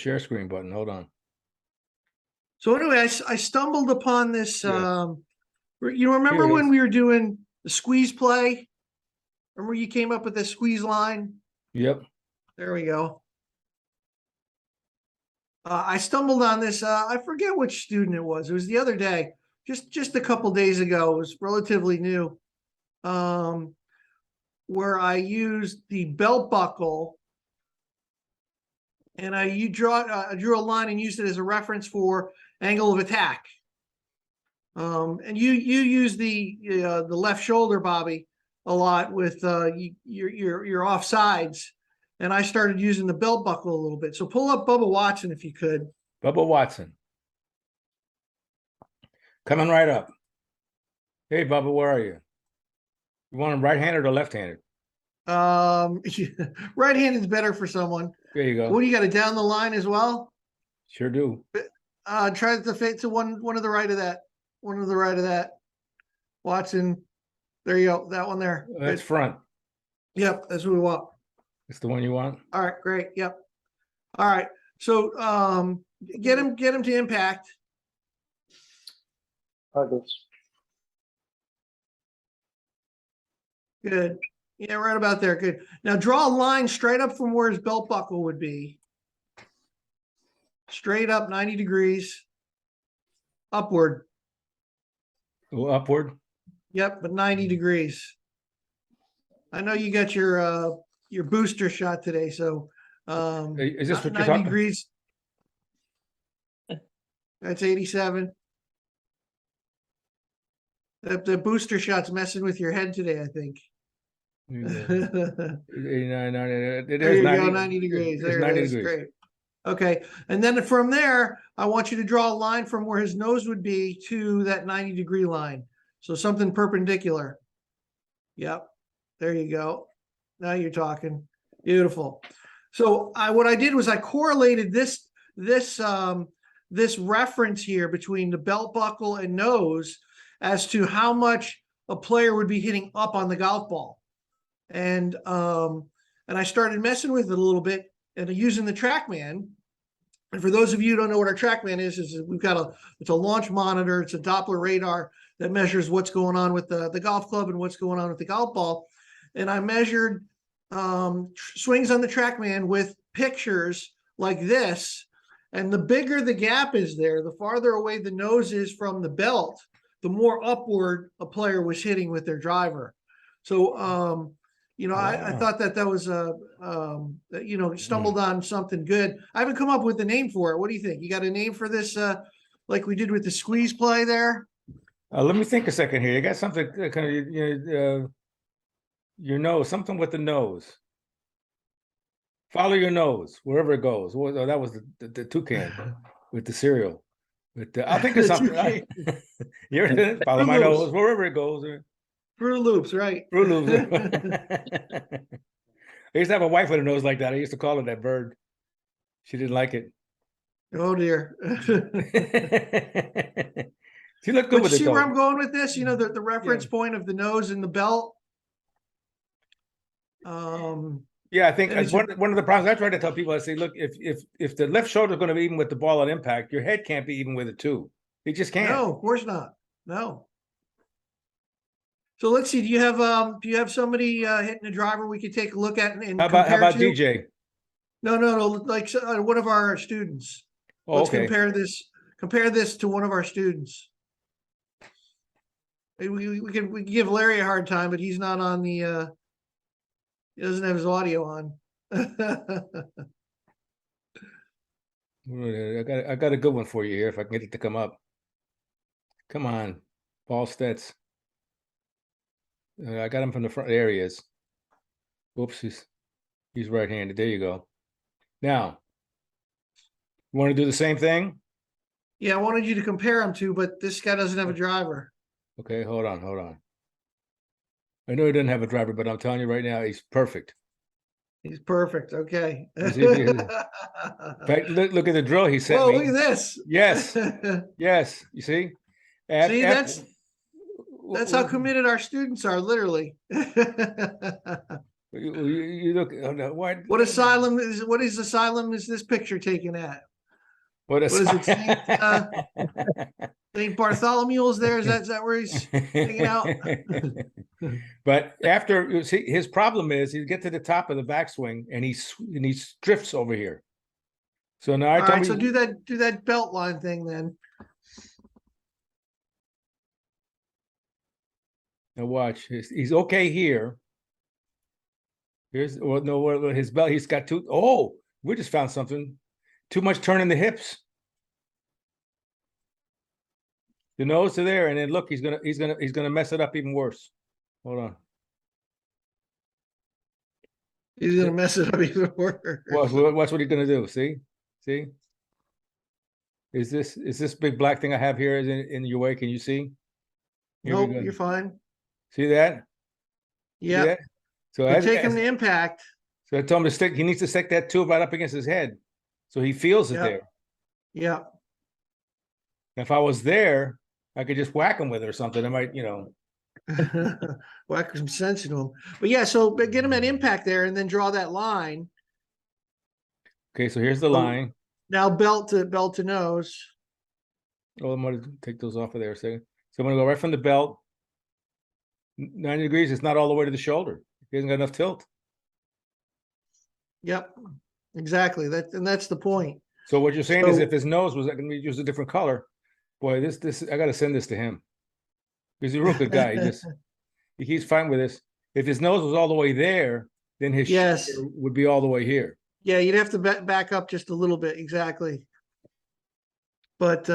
share screen button. Hold on. So anyway, I stumbled upon this. Yeah. You remember Here it when is. we were doing the squeeze play? Remember you came up with this squeeze line? Yep. There we go. I stumbled on this. I forget which student it was. It was the other day, just a couple days ago. It was relatively new. Where I used the belt buckle, and I drew a line and used it as a reference for angle of attack. And you use the left shoulder, Bobby, a lot with your offsides, and I started using the belt buckle a little bit. So pull up Bubba Watson if you could. Bubba Watson. Coming right up. Hey, Bubba, where are you? You want him right-handed or left-handed? Right-handed is better for someone. There you go. What do you got? It down the line as well? Sure do. Try to fit to one to the right of that. One to the right of that. Watson. There you go. That one there. That's good. Front. Yep, that's what we want. It's the one you want? All right, great. Yep. All right. So get him to impact. Good. Yeah, right about there. Good. Now draw a line straight up from where his belt buckle would be. Straight up 90 degrees. Upward. Oh, upward? Yep, but 90 degrees. I know you got your booster shot today, so Is this what you're 90 talking? degrees. That's 87. The booster shot's messing with your head today, I think. 89, 90. It There is you 90, go, 90 degrees. It's There 90 it is. degrees. Great. Okay. And then from there, I want you to draw a line from where his nose would be to that 90-degree line. So something perpendicular. Yep. There you go. Now you're talking. Beautiful. So what I did was I correlated this reference here between the belt buckle and nose as to how much a player would be hitting up on the golf ball. And I started messing with it a little bit and using the TrackMan. And for those of you who don't know what our TrackMan is we've got it's a launch monitor. It's a Doppler radar that measures what's going on with the golf club and what's going on with the golf ball. And I measured swings on the TrackMan with pictures like this. And the bigger the gap is there, the farther away the nose is from the belt, the more upward a player was hitting with their driver. So, I thought that was stumbled on something good. I haven't come up with a name for it. What do you think? You got a name for this, like we did with the squeeze play there? Let me think a second here. You got something kind of your nose, something with the nose. Follow your nose wherever it goes. Well, that was the toucan with the cereal. But I'll think of something. You're follow my nose wherever it goes. Fruit Loops, right? Fruit Loops. I used to have a wife with a nose like that. I used to call her that bird. She didn't like it. Oh dear. She looked good with it. See where I'm going with this? You know, the reference point of the nose and the belt. Yeah, I think one of the problems I try to tell people, I say, look, if the left shoulder is going to be even with the ball at impact, your head can't be even with it too. You just can't. No, of course not. No. So let's see. Do you have somebody hitting a driver we could take a look at and how about DJ? No. Like one of our students. Oh, let's okay. compare this to one of our students. We can give Larry a hard time, but he's not on the. He doesn't have his audio on. I got a good one for you here if I can get it to come up. Come on, Ball Stets. I got him from the front. There he is. Whoops, he's right-handed. There you go. Now, you want to do the same thing? Yeah, I wanted you to compare him to, but this guy doesn't have a driver. Okay, hold on. I know he doesn't have a driver, but I'm telling you right now, he's perfect. He's perfect. Okay. In fact, look at the drill he sent me. Look at this. Yes. Yes. You see? That's how committed our students are, literally. You look. Oh, no, What asylum is this picture taken at? What What is it? Saint Bartholomew's there? Is that where he's hanging out? But after you see, his problem is he get to the top of the backswing and he drifts over here. So now All right, so do that belt line thing then. Now watch. He's okay here. Here's his belt. He's got two. Oh, we just found something. Too much turn in the hips. The nose to there, and then look, he's gonna mess it up even worse. Hold on. He's gonna mess it up even worse. Watch what he's gonna do. See? Is this big black thing I have here is in your way? Can you see? Nope, you're fine. See that? Yeah. So take him to impact. So I told him to stick. He needs to stick that tube right up against his head, so he feels it there. Yeah. If I was there, I could just whack him with it or something. I might, whack some sense into him. But yeah, so get him at impact there, and then draw that line. Okay, so here's the line. Now belt to nose. Oh, I'm gonna take those off of there a second. So I'm gonna go right from the belt. 90 degrees. It's not all the way to the shoulder. He hasn't got enough tilt. Yep, exactly. That's the point. So what you're saying is, if his nose was going to be used a different color, boy, this I got to send this to him. He's a real good guy. He's fine with this. If his nose was all the way there, then his shoulder would be all the way here. Yeah, you'd have to back up just a little bit. Exactly. But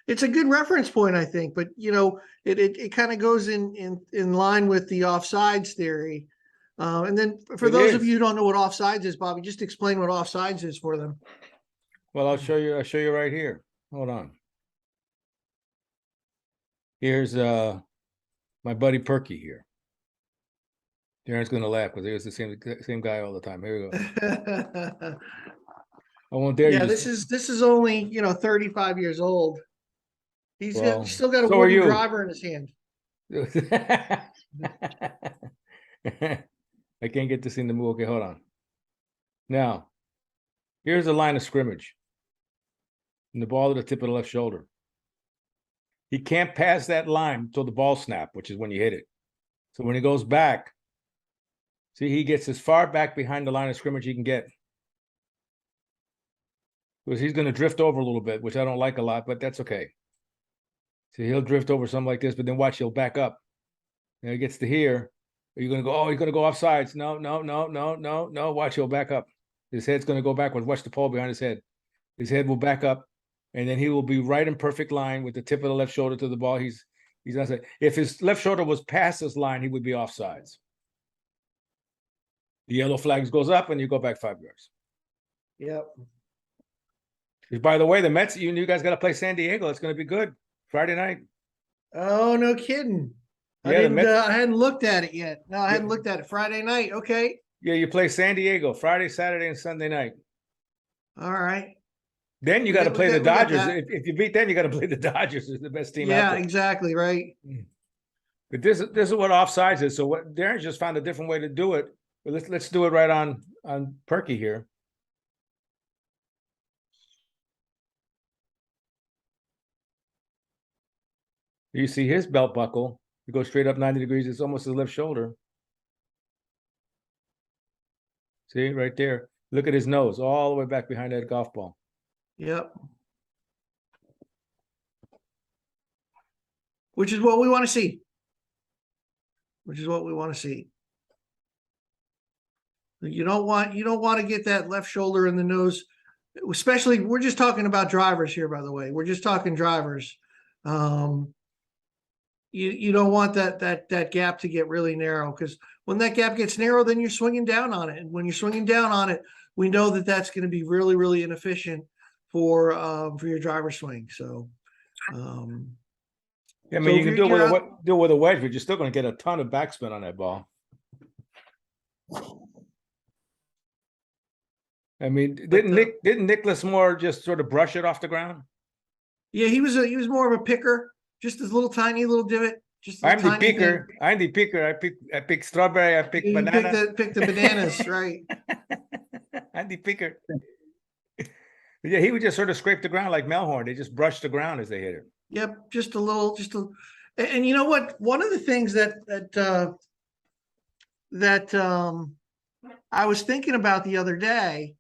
it's a good reference point, I think. But it kind of goes in line with the offsides theory. And then for those of you who don't know what offsides is, Bobby, just explain what offsides is for them. Well, I'll show you right here. Hold on. Here's my buddy Perky here. Darren's gonna laugh because he was the same guy all the time. Here we go. I won't dare you. Yeah, this is only 35 years old. He's still got a wooden driver in his hand. I can't get this thing to move. Okay, hold on. Now, here's the line of scrimmage. And the ball to the tip of the left shoulder. He can't pass that line until the ball snap, which is when you hit it. So when he goes back, see, he gets as far back behind the line of scrimmage he can get. Because he's going to drift over a little bit, which I don't like a lot, but that's okay. See, he'll drift over something like this, but then watch, he'll back up. Now he gets to here. Are you going to go, he's going to go offsides. No. Watch, he'll back up. His head's going to go backwards. Watch the pole behind his head. His head will back up, and then he will be right in perfect line with the tip of the left shoulder to the ball. He's outside. If his left shoulder was past this line, he would be offsides. The yellow flags goes up, and you go back 5 yards. Yep. By the way, the Mets, you guys got to play San Diego. It's going to be good Friday night. Oh, no kidding. Yeah, I hadn't looked at it yet. No, I hadn't looked at it. Friday night. Okay. Yeah, you play San Diego Friday, Saturday, and Sunday night. All right. Then you got to play the Dodgers. If you beat them, you got to play the Dodgers. Is the best team out there. Yeah, exactly. Right. But this is what offsides is. So what Darren just found a different way to do it. But let's do it right on Perky here. You see his belt buckle. You go straight up 90 degrees. It's almost his left shoulder. See, right there. Look at his nose all the way back behind that golf ball. Yep. Which is what we want to see. You don't want to get that left shoulder in the nose, especially we're just talking about drivers here, by the way. We're just talking drivers. You don't want that gap to get really narrow, because when that gap gets narrow, then you're swinging down on it. And when you're swinging down on it, we know that that's going to be really, really inefficient for your driver swing. So, I mean, you can do it with a wedge, but you're still going to get a ton of backspin on that ball. I mean, didn't Nicklaus more just sort of brush it off the ground? Yeah, he was more of a picker, just this little tiny little divot. Just a I'm the tiny thing. picker. I'm the picker. I pick strawberry. I pick You banana. pick the bananas, right? I'm the picker. Yeah, he would just sort of scrape the ground like Melhorn. They just brush the ground as they hit it. Yep, just a little, and you know what? One of the things that I was thinking about the other day,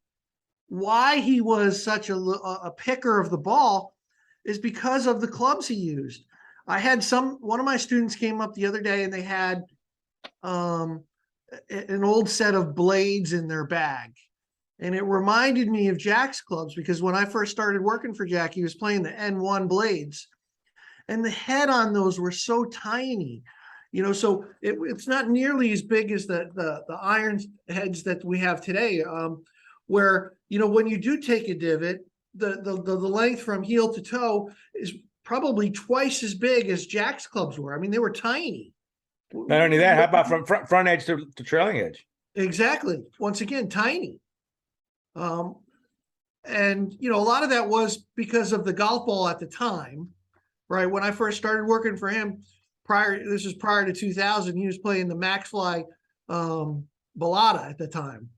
why he was such a picker of the ball, is because of the clubs he used. I had one of my students came up the other day and they had an old set of blades in their bag. And it reminded me of Jack's clubs, because when I first started working for Jack, he was playing the N1 blades. And the head on those were so tiny, so it's not nearly as big as the iron heads that we have today, where, when you do take a divot, the length from heel to toe is probably twice as big as Jack's clubs were. I mean, they were tiny. Not only that, how about from front edge to trailing edge? Exactly. Once again, tiny. And, a lot of that was because of the golf ball at the time, right? When I first started working for him, this was prior to 2000, he was playing the Maxfly Balata at the time.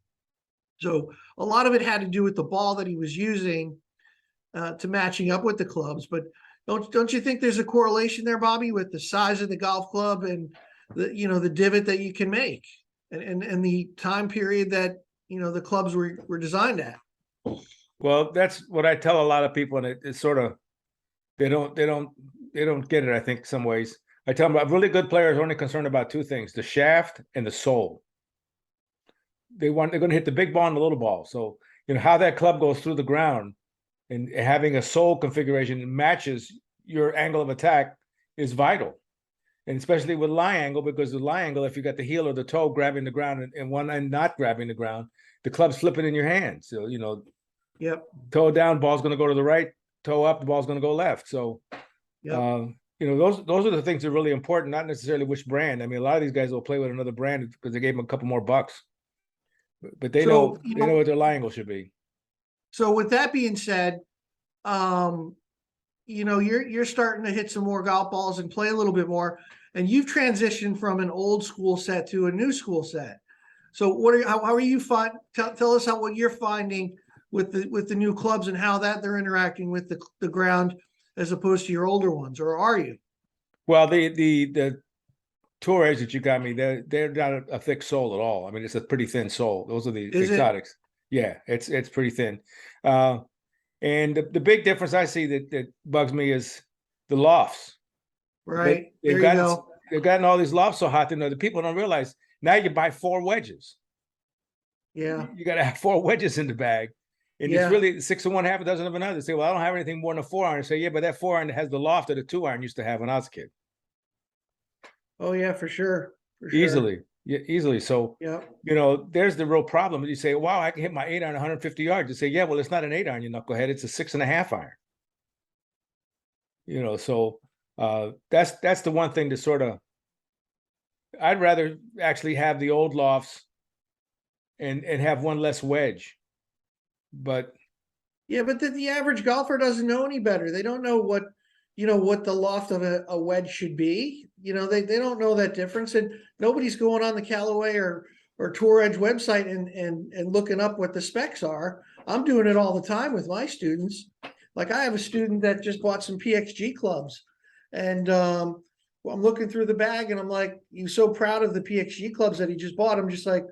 So a lot of it had to do with the ball that he was using to matching up with the clubs. But don't you think there's a correlation there, Bobby, with the size of the golf club and the divot that you can make and the time period that, the clubs were designed at? Well, that's what I tell a lot of people, and it's sort of, they don't get it, I think, some ways. I tell them, really good players are only concerned about two things: the shaft and the sole. They're going to hit the big ball and the little ball. So, how that club goes through the ground and having a sole configuration that matches your angle of attack is vital. And especially with lie angle, because the lie angle, if you got the heel or the toe grabbing the ground and one end not grabbing the ground, the club's flipping in your hand. So, Yep. Toe down, ball's going to go to the right. Toe up, the ball's going to go left. So, Yep. those are the things that are really important, not necessarily which brand. I mean, a lot of these guys will play with another brand because they gave them a couple more bucks, but they know what their lie angle should be. So with that being said, you're starting to hit some more golf balls and play a little bit more, and you've transitioned from an old school set to a new school set. So how are you tell us what you're finding with the new clubs and how they're interacting with the ground as opposed to your older ones, or are you? Well, the Tour Edge that you got me, they're not a thick sole at all. I mean, it's a pretty thin sole. Those are the exotics. Yeah, it's pretty thin. And the big difference I see that bugs me is the lofts. Right. They've gotten all these lofts so hot that the people don't realize now you buy 4 wedges. Yeah. You got to have 4 wedges in the bag. And it's really 6 and 1/2, a dozen of another. They say, well, I don't have anything more than a 4-iron. I say, yeah, but that 4-iron has the loft that a 2-iron used to have when I was a kid. Oh yeah, for sure. Easily. Yeah, easily. So, there's the real problem. You say, wow, I can hit my 8-iron 150 yards. You say, yeah, well, it's not an 8-iron, you knucklehead. It's a 6.5 iron. So that's the one thing to sort of, I'd rather actually have the old lofts and have one less wedge. But the average golfer doesn't know any better. They don't know what the loft of a wedge should be. They don't know that difference, and nobody's going on the Callaway or Tour Edge website and looking up what the specs are. I'm doing it all the time with my students. Like, I have a student that just bought some PXG clubs, and I'm looking through the bag and I'm like, he's so proud of the PXG clubs that he just bought. I'm just like,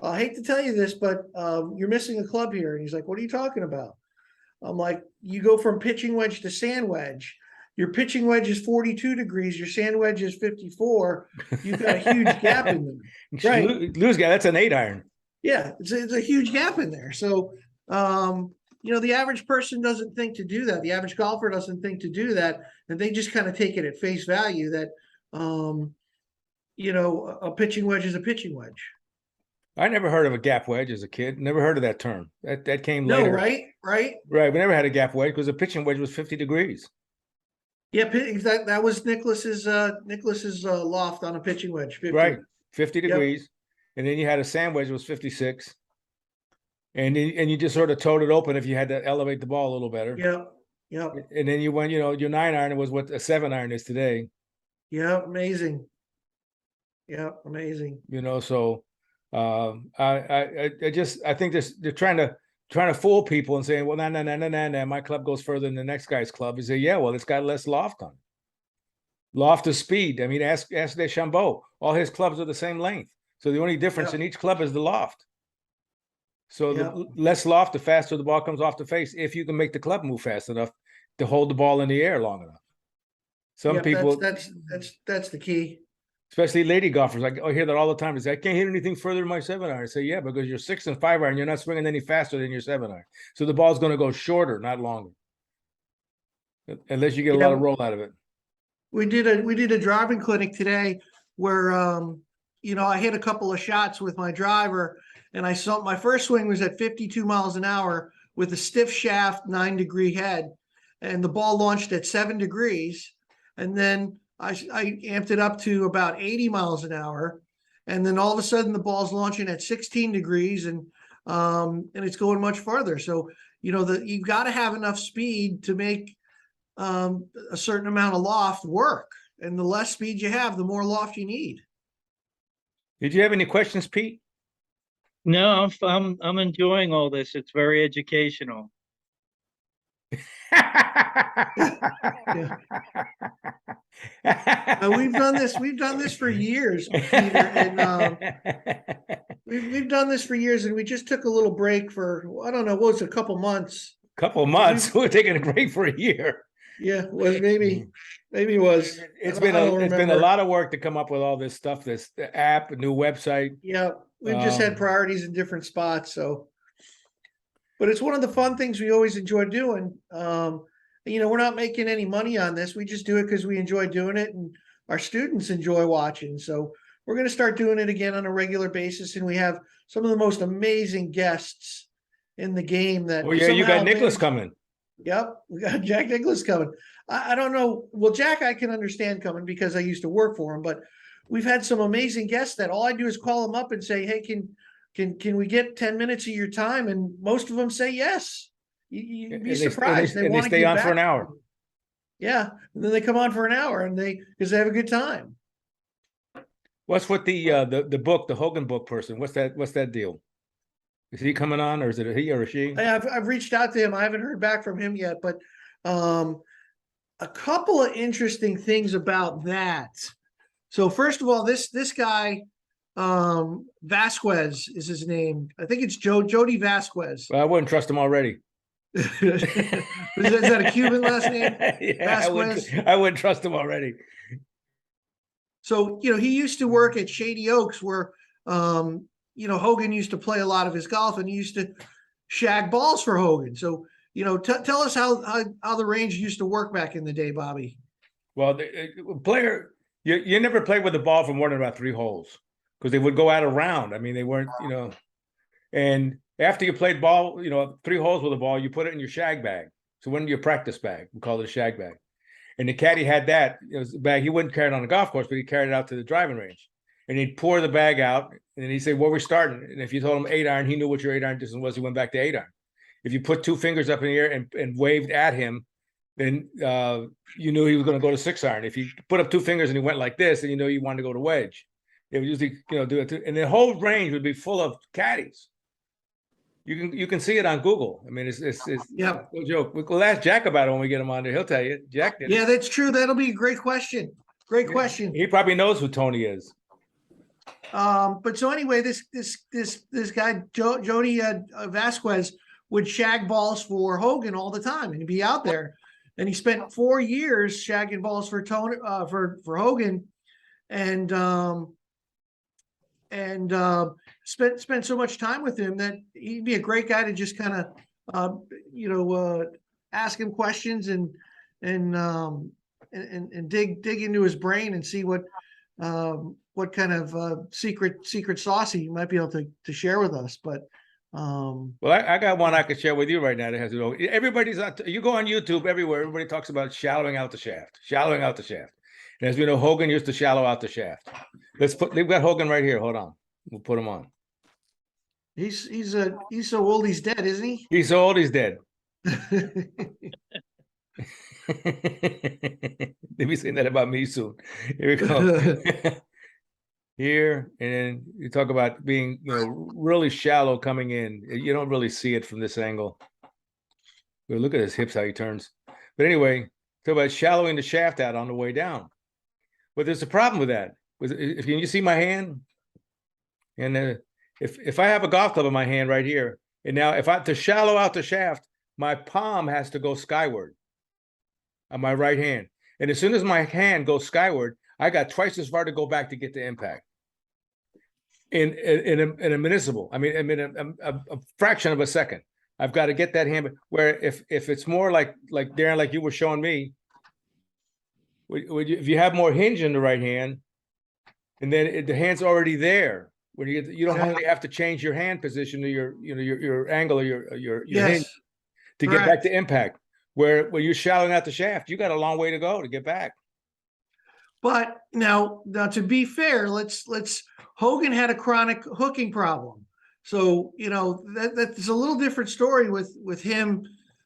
I hate to tell you this, but you're missing a club here. And he's like, what are you talking about? I'm like, you go from pitching wedge to sand wedge. Your pitching wedge is 42 degrees. Your sand wedge is 54. You've got a huge gap in there. Right. Lose guy, that's an 8-iron. Yeah, it's a huge gap in there. So, the average person doesn't think to do that. The average golfer doesn't think to do that. And they just kind of take it at face value that, a pitching wedge is a pitching wedge. I never heard of a gap wedge as a kid. Never heard of that term. That came later. No, right. Right. We never had a gap wedge because a pitching wedge was 50 degrees. Yeah, that was Nicklaus's loft on a pitching wedge. 50. Right, 50 degrees, and then you had a sand wedge that was 56, and you just sort of towed it open if you had to elevate the ball a little better. Yeah. And then you went, your 9-iron was what a 7-iron is today. Yeah, amazing. Yeah, amazing. You know, so I think this they're trying to fool people and saying, well, no, my club goes further than the next guy's club. You say, yeah, well, it's got less loft on it. Loft is speed. I mean, ask Deschambault. All his clubs are the same length. So the only difference in each club is the loft. So the less loft, the faster the ball comes off the face, if you can make the club move fast enough to hold the ball in the air long enough. Some people, that's the key. especially lady golfers, I hear that all the time. They say, I can't hit anything further than my 7-iron. I say, yeah, because you're 6 and 5-iron, you're not swinging any faster than your 7-iron. So the ball's going to go shorter, not longer, unless you get a lot of roll out of it. We did a driving clinic today where I hit a couple of shots with my driver, and I saw my first swing was at 52 miles an hour with a stiff shaft, 9-degree head, and the ball launched at 7 degrees, and then I amped it up to about 80 miles an hour, and then all of a sudden the ball's launching at 16 degrees, and it's going much farther. So you've got to have enough speed to make a certain amount of loft work, and the less speed you have, the more loft you need. Did you have any questions, Pete? No, I'm enjoying all this. It's very educational. We've done this for years, Peter, and we've done this for years, and we just took a little break for, I don't know, what was it, a couple months? Couple months. We're taking a break for a year. Yeah, was maybe it was. It's been a lot of work to come up with all this stuff. This app, a new website. Yeah, we've just had priorities in different spots. So, but it's one of the fun things we always enjoy doing. We're not making any money on this. We just do it because we enjoy doing it, and our students enjoy watching. So we're going to start doing it again on a regular basis, and we have some of the most amazing guests in the game. That you got Nicklaus coming. Yep, we got Jack Nicklaus coming. I don't know. Well, Jack, I can understand coming because I used to work for him, but we've had some amazing guests that all I do is call them up and say, hey, can we get 10 minutes of your time? And most of them say yes. You'd be surprised. They stay on for an hour. Yeah. And then they come on for an hour because they have a good time. What's with the book, the Hogan book person? What's that deal? Is he coming on, or is it a he or a she? I've reached out to him. I haven't heard back from him yet, but a couple of interesting things about that. So first of all, this guy, Vasquez is his name. I think it's Jody Vasquez. Well, I wouldn't trust him already. Is that a Cuban last name? Yeah, I wouldn't trust him already. So, he used to work at Shady Oaks where, Hogan used to play a lot of his golf, and he used to shag balls for Hogan. So, tell us how the range used to work back in the day, Bobby. Well, the player, you never played with the ball for more than about 3 holes because they would go out a round. I mean, they weren't, and after you played ball, 3 holes with the ball, you put it in your shag bag. So when your practice bag, we call it a shag bag. And the caddy had that. It was a bag. He wouldn't carry it on the golf course, but he carried it out to the driving range. And he'd pour the bag out, and he'd say, well, we're starting. And if you told him 8-iron, he knew what your 8-iron distance was. He went back to 8-iron. If you put 2 fingers up in the air and waved at him, then you knew he was going to go to 6-iron. If you put up 2 fingers and he went like this, then you know you wanted to go to wedge. It would usually, do it. And the whole range would be full of caddies. You can see it on Google. I mean, it's no joke. We'll ask Jack about it when we get him on there. He'll tell you. Jack did. Yeah, that's true. That'll be a great question. Great question. He probably knows who Tony is. But so anyway, this guy Jody Vasquez would shag balls for Hogan all the time, and he'd be out there. And he spent 4 years shagging balls for Tony for Hogan, and spent so much time with him that he'd be a great guy to just kind of ask him questions and dig into his brain and see what kind of secret sauce he might be able to share with us. But well, I got one I could share with you right now that has to do. Everybody's you go on YouTube everywhere. Everybody talks about shallowing out the shaft. And as we know, Hogan used to shallow out the shaft. They've got Hogan right here. Hold on. We'll put him on. He's so old he's dead, isn't he? He's so old he's dead. They'll be saying that about me soon. Here we go. Here, and then you talk about being, really shallow coming in. You don't really see it from this angle. Well, look at his hips, how he turns. But anyway, talk about shallowing the shaft out on the way down. But there's a problem with that. If you see my hand, and if I have a golf club in my hand right here, and now to shallow out the shaft, my palm has to go skyward on my right hand. And as soon as my hand goes skyward, I got twice as far to go back to get the impact. In a municipal, I mean a fraction of a second. I've got to get that hand. Where if it's more like Darren, like you were showing me, if you have more hinge in the right hand, and then the hand's already there, when you don't really have to change your hand position to your angle or your hinge to get back to impact. Where you're shallowing out the shaft, you got a long way to go to get back. But now to be fair, Hogan had a chronic hooking problem. So, that's a little different story with him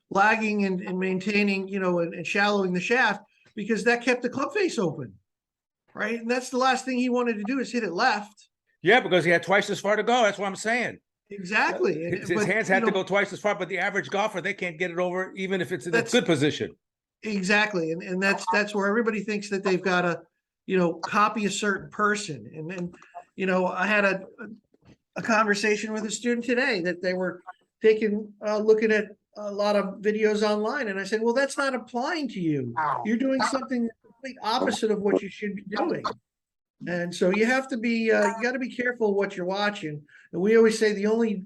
lagging and maintaining, and shallowing the shaft, because that kept the club face open. Right. And that's the last thing he wanted to do, is hit it left. Yeah, because he had twice as far to go. That's what I'm saying. Exactly. His hands had to go twice as far, but the average golfer, they can't get it over, even if it's in a good position. Exactly. And that's where everybody thinks that they've got to, copy a certain person. And I had a conversation with a student today that they were looking at a lot of videos online. And I said, well, that's not applying to you. You're doing something complete opposite of what you should be doing. And so you have to be, you got to be careful what you're watching. And we always say the only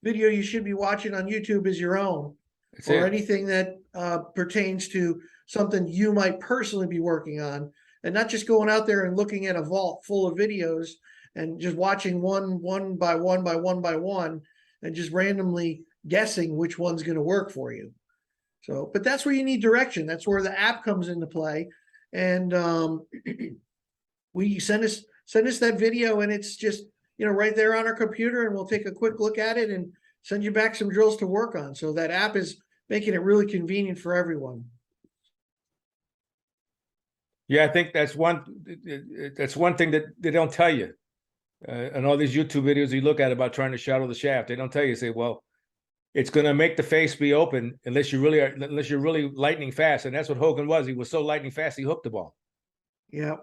video you should be watching on YouTube is your own, or anything that pertains to something you might personally be working on, and not just going out there and looking at a vault full of videos and just watching one by one, and just randomly guessing which one's going to work for you. So, but that's where you need direction. That's where the app comes into play. And we send us that video, and it's just, right there on our computer, and we'll take a quick look at it and send you back some drills to work on. So that app is making it really convenient for everyone. Yeah, I think that's one thing that they don't tell you. And all these YouTube videos you look at about trying to shallow the shaft, they don't tell you, say, well, it's going to make the face be open unless you're really lightning fast. And that's what Hogan was. He was so lightning fast, he hooked the ball. Yeah.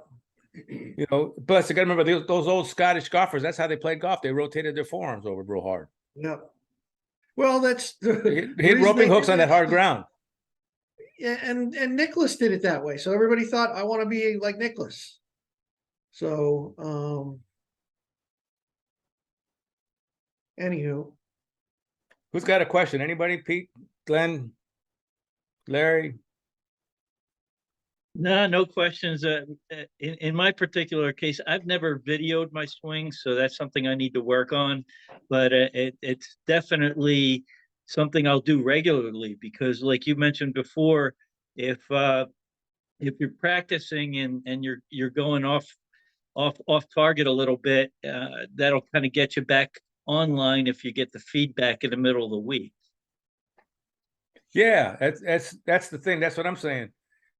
Plus, you got to remember those old Scottish golfers. That's how they played golf. They rotated their forearms over real hard. Yeah. Well, that's hit roping hooks on that hard ground. Yeah, and Nicklaus did it that way. So everybody thought, I want to be like Nicklaus. So, anywho. Who's got a question? Anybody? Pete, Glenn, Larry? No questions. In my particular case, I've never videoed my swings, so that's something I need to work on. But it's definitely something I'll do regularly, because, like you mentioned before, if you're practicing and you're going off target a little bit, that'll kind of get you back online if you get the feedback in the middle of the week. Yeah, that's the thing. That's what I'm saying.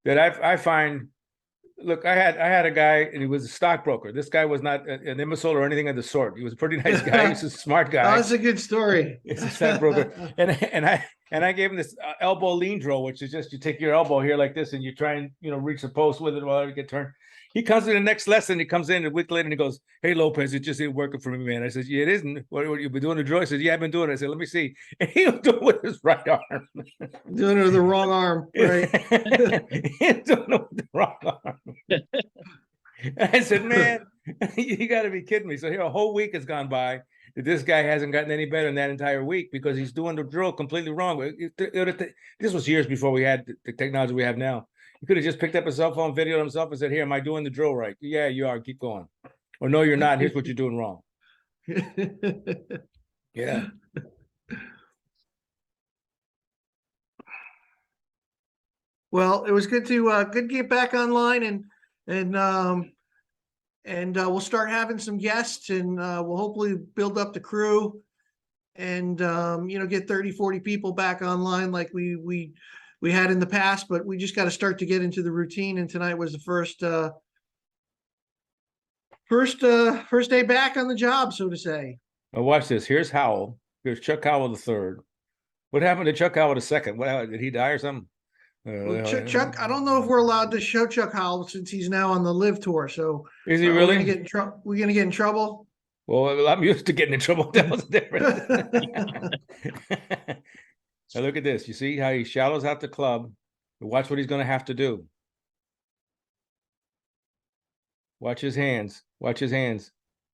That I find, look, I had a guy, and he was a stockbroker. This guy was not an imbecile or anything of the sort. He was a pretty nice guy. He was a smart guy. That's a good story. It's a stockbroker, and I gave him this elbow lean drill, which is just you take your elbow here like this, and you try and reach the post with it while you get turned. He comes to the next lesson. He comes in a week later and he goes, "Hey Lopez, it just ain't working for me, man." I said, "Yeah, it isn't. What you've been doing the drill?" He said, "Yeah, I've been doing it." I said, "Let me see." And he was doing it with his right arm. Doing it with the wrong arm, right? He's doing it with the wrong arm. I said, "Man, you got to be kidding me!" So here, a whole week has gone by. This guy hasn't gotten any better in that entire week because he's doing the drill completely wrong. This was years before we had the technology we have now. He could have just picked up a cell phone, videoed himself, and said, "Here, am I doing the drill right?" "Yeah, you are. Keep going." Or, "No, you're not. Here's what you're doing wrong." Yeah. Well, it was good to get back online, and we'll start having some guests, and we'll hopefully build up the crew, and get 30, 40 people back online like we we had in the past, but we just got to start to get into the routine. And tonight was the first day back on the job, so to say. Now watch this. Here's Howell. Here's Chuck Howell the third. What happened to Chuck Howell the second? What, did he die or something? Well, Chuck, I don't know if we're allowed to show Chuck Howell since he's now on the Live Tour. So is he we're really? gonna get in trouble. We're gonna get in trouble. Well, I'm used to getting in trouble. That was different. Now look at this. You see how he shallows out the club. Watch what he's going to have to do. Watch his hands. Watch his hands.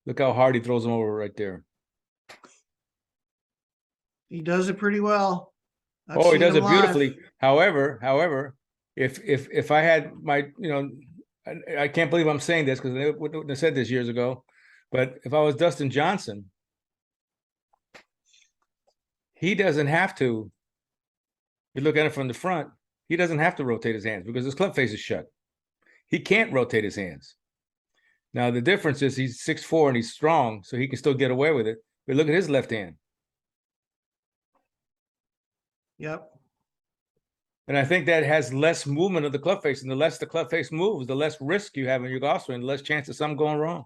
Look how hard he throws them over right there. He does it pretty well. Oh, he does it beautifully. However, if I had my, I can't believe I'm saying this because they wouldn't have said this years ago, but if I was Dustin Johnson, he doesn't have to. You look at it from the front, he doesn't have to rotate his hands because his club face is shut. He can't rotate his hands. Now, the difference is he's 6'4" and he's strong, so he can still get away with it. But look at his left hand. Yep. And I think that has less movement of the club face. And the less the club face moves, the less risk you have in your golf swing, the less chance of something going wrong.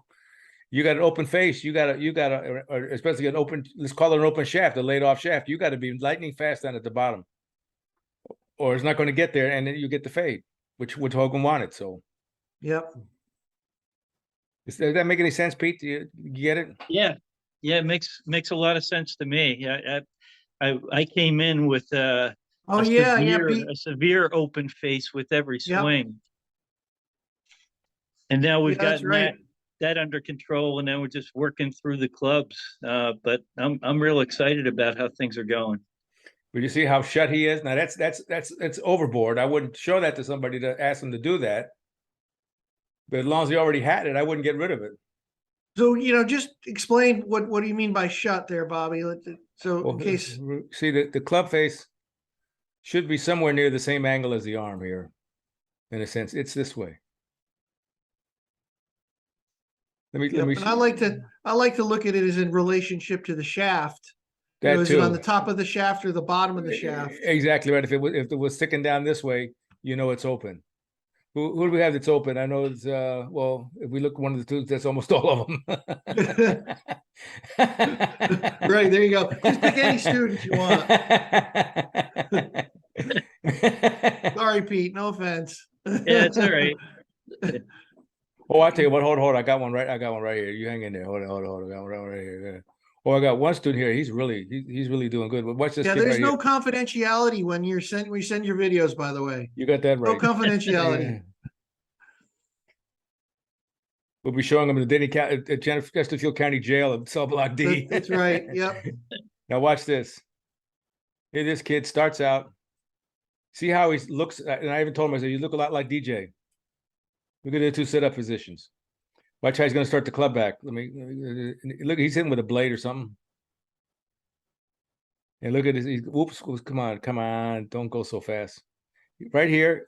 You got an open face, you got or especially an open, let's call it an open shaft, a laid off shaft. You got to be lightning fast down at the bottom. Or it's not going to get there, and then you get the fade, which Hogan wanted. So, yep. Does that make any sense, Pete? Do you get it? Yeah, it makes a lot of sense to me. I came in with a severe open face with every swing, and now we've gotten that under control, and now we're just working through the clubs. But I'm real excited about how things are going. But you see how shut he is? Now that's overboard. I wouldn't show that to somebody to ask them to do that. But as long as he already had it, I wouldn't get rid of it. So, just explain what do you mean by shut there, Bobby? So in case see the club face should be somewhere near the same angle as the arm here. In a sense, it's this way. Let me. I like to look at it as in relationship to the shaft. Is it on the top of the shaft or the bottom of the shaft? Exactly right. If it was sticking down this way, it's open. Who do we have that's open? I know it's well, if we look one of the two, that's almost all of them. Right, there you go. Just pick any student you want. Sorry, Pete. No offense. Yeah, it's all right. Oh, I'll tell you what, hold on. I got one right here. You hang in there. Hold on. I got one right here. Yeah. Oh, I got one student here. He's really doing good. But watch this. Yeah, there's no confidentiality when we send your videos, by the way. You got that right. No confidentiality. Yeah. We'll be showing them in the Chesterfield County Jail in Cell Block D. That's right. Yep. Now watch this. Here, this kid starts out. See how he looks, and I even told him, I said, you look a lot like DJ. Look at the two sit-up positions. Watch how he's going to start the club back. Look, he's hitting with a blade or something. And look at this. Whoops, come on. Don't go so fast. Right here,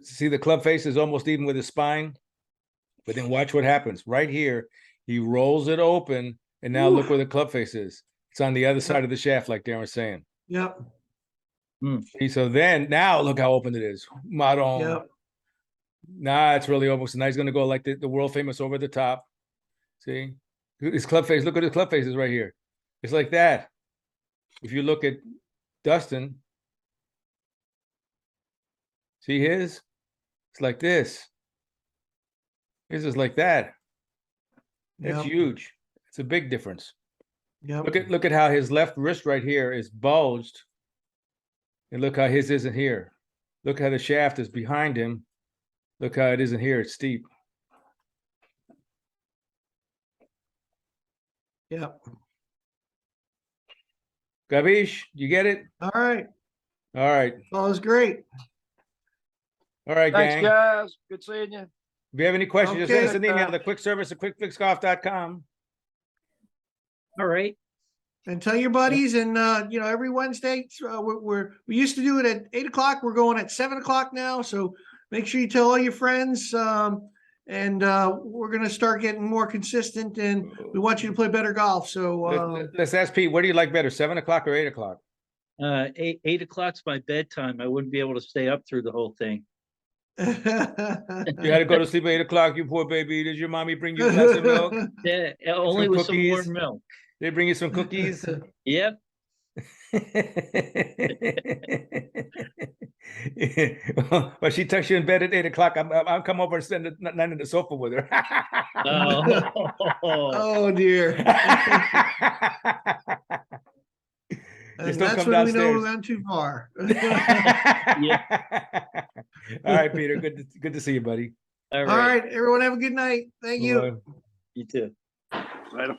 see the club face is almost even with his spine. But then watch what happens. Right here, he rolls it open, and now look where the club face is. It's on the other side of the shaft, like Darren was saying. Yep. So then, now look how open it is. Madon. Yep. Nah, it's really open. So now he's going to go like the world famous over the top. See? His club face. Look at his club faces right here. It's like that. If you look at Dustin, see his? It's like this. His is like that. That's huge. It's a big difference. Yep. Look at how his left wrist right here is bulged. And look how his isn't here. Look how the shaft is behind him. Look how it isn't here. It's steep. Yep. Gabish, you get it? All right. All right. Well, it was great. All right, Thanks, gang. guys. Good seeing you. If you have any questions, just Okay. send us an email to quickservice@quickfixgolf.com. All right. And tell your buddies, and every Wednesday, we used to do it at 8:00. We're going at 7:00 now. So make sure you tell all your friends. And we're going to start getting more consistent, and we want you to play better golf. So Let's ask Pete, what do you like better, 7:00 or 8:00? Eight o'clock's my bedtime. I wouldn't be able to stay up through the whole thing. You had to go to sleep at 8 o'clock, you poor baby. Did your mommy bring you a glass of milk? Yeah, only with some cookies. warm milk. They bring you some cookies? Yep. But she tucks you in bed at 8 o'clock. I'll come over and spend the night on the sofa with her. Oh, Oh dear. And Just don't that's come when we know we downstairs. went too far. All right, Peter. Good to see you, buddy. all All right. right, everyone have a good night. Thank you. Bye. You too. Right.